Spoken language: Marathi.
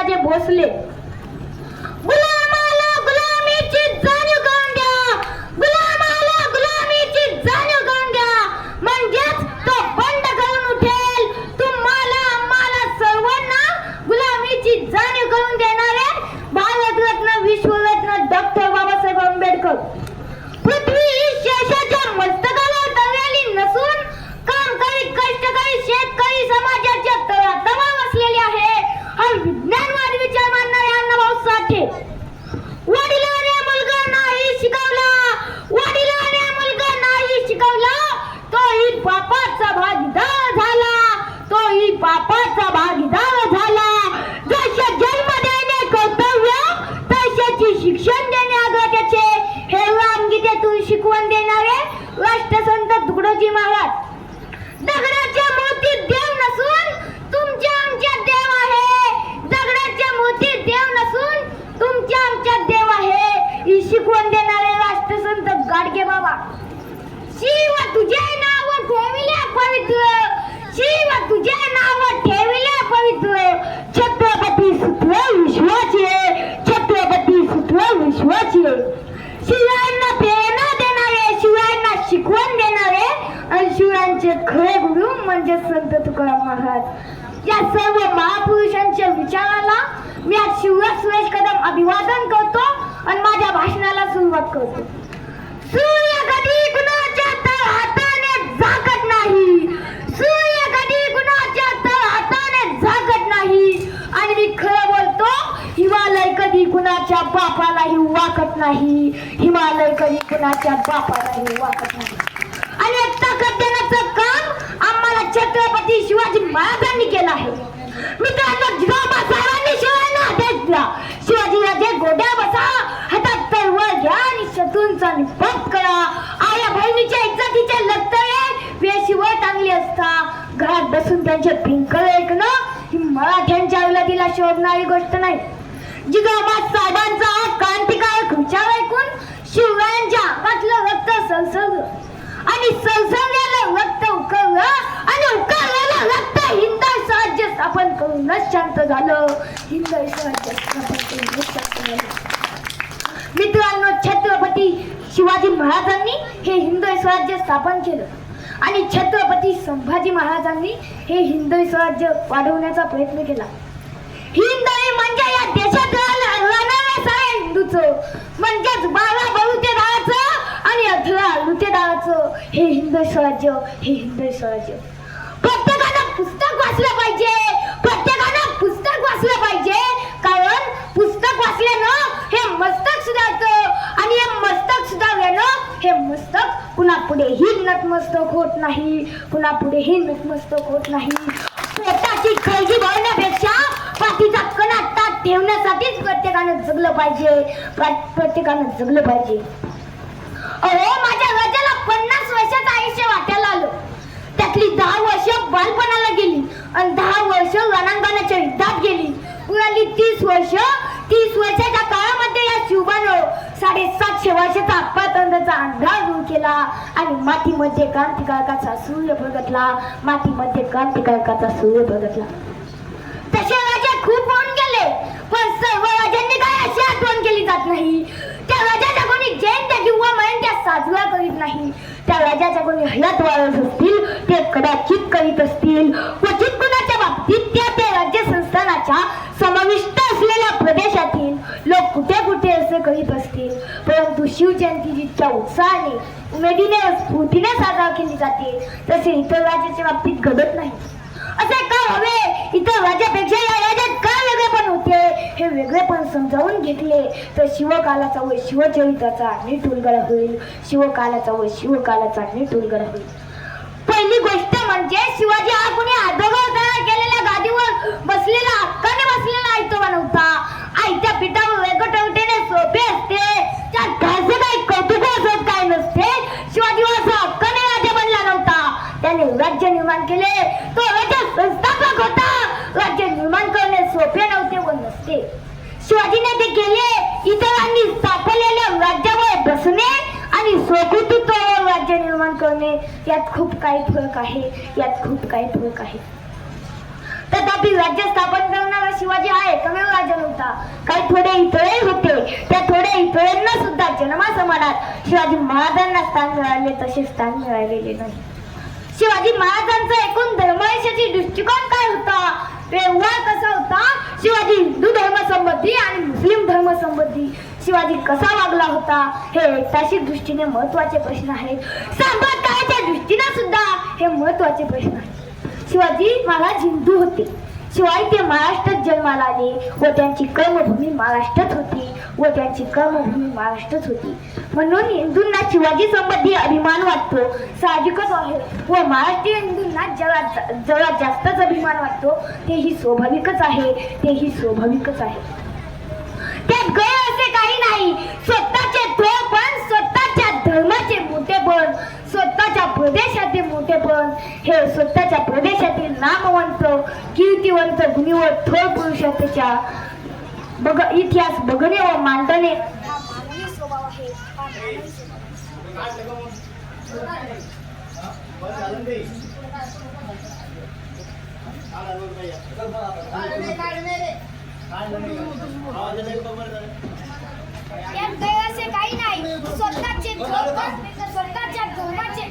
राजे भोसले. गुलामाला गुलामीची जाणीव करून द्या, गुलामाला गुलामीची जाणीव करून द्या, म्हणजेच तो बंड करून उठेल. तुम्हाला आम्हाला सर्वांना गुलामीची जाणीव करून देणारे भारतरत्न विश्वरत्न डॉक्टर बाबासाहेब आंबेडकर. पृथ्वी ही शेषाच्या मस्तकावर दरलेली नसून कामकरी कष्टकरी शेतकरी समाजाच्या तळातळावर वसलेली आहे. हा विज्ञानवादी विचार मानणारे अण्णाभाऊ साठे. वडिलांनी मुलगा नाही शिकवला, वडिलांनी मुलगा नाही शिकवला, तोही पापाचा भागीदार झाला, तोही पापाचा भागीदार झाला. जसे जन्म देणे कर्तव्य तशाची शिक्षण देणे आग्रहाचे हे रामगीतेतून शिकवण देणारे राष्ट्रसंत तुकडोजी महाराज. दगडाच्या मूर्तीत देव नसून तुमच्या आमच्या देव आहे, दगडाच्या मूर्तीत देव नसून तुमच्या आमच्या देव आहे ही शिकवण देणारे राष्ट्रसंत गाडगे बाबा. शिव तुझे नाव ठेविले पवित्र, शिव तुझे नाव ठेविले पवित्र, छत्रपती सुत्र विश्वाचे, छत्रपती सुत्र विश्वाचे. शिवांना प्रेरणा देणारे, शिवांना शिकवण देणारे आणि शिवांचे खरे गुरु म्हणजे संत तुकाराम महाराज. या सर्व महापुरुषांच्या विचाराला मी आज शिवराज सुरेश कदम अभिवादन करतो आणि माझ्या भाषणाला सुरुवात करतो. सूर्य कधी कुणाच्या तळहाताने झाकत नाही, सूर्य कधी कुणाच्या तळहाताने झाकत नाही. आणि मी खरं बोलतो, हिमालय कधी कुणाच्या बापालाही वाकत नाही, हिमालय कधी कुणाच्या बापालाही वाकत नाही. आणि ताकद देण्याचं काम आम्हाला छत्रपती शिवाजी महाराजांनी केलं आहे. मित्रांनो, जिजाऊबा साहेबांनी शिवाजींना आदेश दिला, शिवाजी राजे गोड्या बसा, हातात तलवार घ्या आणि शत्रूंचा निपात करा. आया बहिणीच्या इज्जतीचे लढतळे वेशीवर टांगले असता घरात बसून त्यांचे भिंकल ऐकणं ही मराठ्यांच्या अवलादीला शोभणारी गोष्ट नाही. जिजाऊबा साहेबांचा क्रांतिकारक विचार ऐकून शिवरायांच्या अंगातलं रक्त सळसळलं आणि सळसळलेलं रक्त उकळलं आणि उकळलेलं रक्त हिंदवी स्वराज्य स्थापन करूनच शांत झालं, हिंदवी स्वराज्य स्थापन करूनच शांत झालं. मित्रांनो, छत्रपती शिवाजी महाराजांनी हे हिंदवी स्वराज्य स्थापन केलं आणि छत्रपती संभाजी महाराजांनी हे हिंदवी स्वराज्य वाढवण्याचा प्रयत्न केला. हिंदवी म्हणजे या देशात राहणाऱ्या साऱ्या हिंदूचं, म्हणजेच 12 बलुतेदाराचं आणि 18 लुतेदाराचं हे हिंदवी स्वराज्य, हे हिंदवी स्वराज्य. प्रत्येकानं पुस्तक वाचलं पाहिजे, प्रत्येकानं पुस्तक वाचलं पाहिजे, कारण पुस्तक वाचल्यानं हे मस्तक सुधारतं आणि हे मस्तक सुधारल्यानं हे मस्तक पुन्हा पुढेही नतमस्तक होत नाही, पुन्हा पुढेही नतमस्तक होत नाही. पोटाची खळगी भरण्यापेक्षा पाठीचा कणा ताट ठेवण्यासाठीच प्रत्येकानं जगलं पाहिजे, प्रत्येकानं जगलं पाहिजे. अहो, माझ्या राजाला 50 वर्षाचं आयुष्य वाटायला आलं. त्यातली 10 वर्ष बालपणाला गेली आणि 10 वर्ष रणांगणाच्या युद्धात गेली. उरली 30 वर्ष. 30 वर्षाच्या काळामध्ये या शिवबानं 750 वर्षाचा अपातंदाचा अंधार दूर केला आणि मातीमध्ये क्रांतिकारकाचा सूर्य प्रगटला, मातीमध्ये क्रांतिकारकाचा सूर्य प्रगटला. तसे राजे खूप होऊन गेले, पण सर्व राजांनी काय अशी आठवण केली जात नाही. त्या राजाच्या कोणी जयंत्या किंवा महंत्या साजरा करीत नाही. त्या राजाच्या कोणी हयात वारस असतील ते कदाचित करीत असतील, क्वचित कुणाच्या बाबतीत त्या राज्य संस्थानाच्या समाविष्ट असलेल्या प्रदेशातील लोक कुठे कुठे असे करीत असतील. परंतु शिवजयंती जितक्या उत्साहाने, उमेदीने, स्फूर्तीने साजरा केली जाते तसे इतर राज्याच्या बाबतीत घडत नाही. असे का हवे? इतर राज्यापेक्षा या राज्यात काय वेगळेपण होते हे वेगळेपण समजावून घेतले तर शिवकालाचा व शिवचरित्राचा नीट उलगडा होईल, शिवकालाचा व शिवकालाचा नीट उलगडा होईल. पहिली गोष्ट म्हणजे शिवाजी हा कोणी अधोगती तयार केलेल्या गादीवर बसलेला, हक्काने बसलेला आयतोबा नव्हता. आयत्या पिठावर वेगटवटेने सोपे असते, त्यात खायचे काही कौतुक असत काय नसते. शिवाजी असा हक्काने राजा बनला नव्हता, त्याने राज्य निर्माण केले. तो राज्य संस्थापक होता. राज्य निर्माण करणे सोपे नव्हते व नसते. शिवाजीने ते केले. इतरांनी स्थापलेल्या राज्यावर बसणे आणि स्वकृतीत्वावर राज्य निर्माण करणे यात खूप काही फरक आहे, यात खूप काही फरक आहे. तथापि राज्य स्थापन करणारा शिवाजी हा एकमेव मनात शिवाजी महाराजांना स्थान मिळाले तसे स्थान मिळालेले नाही. शिवाजी महाराजांचा एकूण धर्मनिष्ठेचा दृष्टिकोन काय होता, व्यवहार कसा होता, शिवाजी हिंदू धर्मसंबंधी आणि मुस्लिम धर्मसंबंधी शिवाजी कसा वागला होता, हे ऐतिहासिक दृष्टीने महत्त्वाचे प्रश्न आहेत. संप्रदायाच्या दृष्टीने सुद्धा हे महत्त्वाचे प्रश्न आहेत. शिवाजी महाराज हिंदू होते, शिवाय ते महाराष्ट्रात जन्माला आले व त्यांची कर्मभूमी महाराष्ट्रात होती म्हणून हिंदूंना शिवाजी संबंधी अभिमान वाटतो, साहजिकच आहे. व महाराष्ट्रीय हिंदूंना जगात जास्तच अभिमान वाटतो, तेही स्वाभाविकच आहे. त्यात गैर असे काही नाही. स्वतःचे थोरपण, स्वतःच्या धर्माचे मोठेपण, स्वतःच्या प्रदेशाचे मोठेपण, हे स्वतःच्या प्रदेशातील नामवंत, कीर्तिवंत, गुणीवर थोर पुरुषाच्या इतिहास बघणे व मांडणे हा मानवी स्वभाव आहे. यात काही असे काही नाही. स्वतःचे धर्म, स्वतःच्या धर्माचे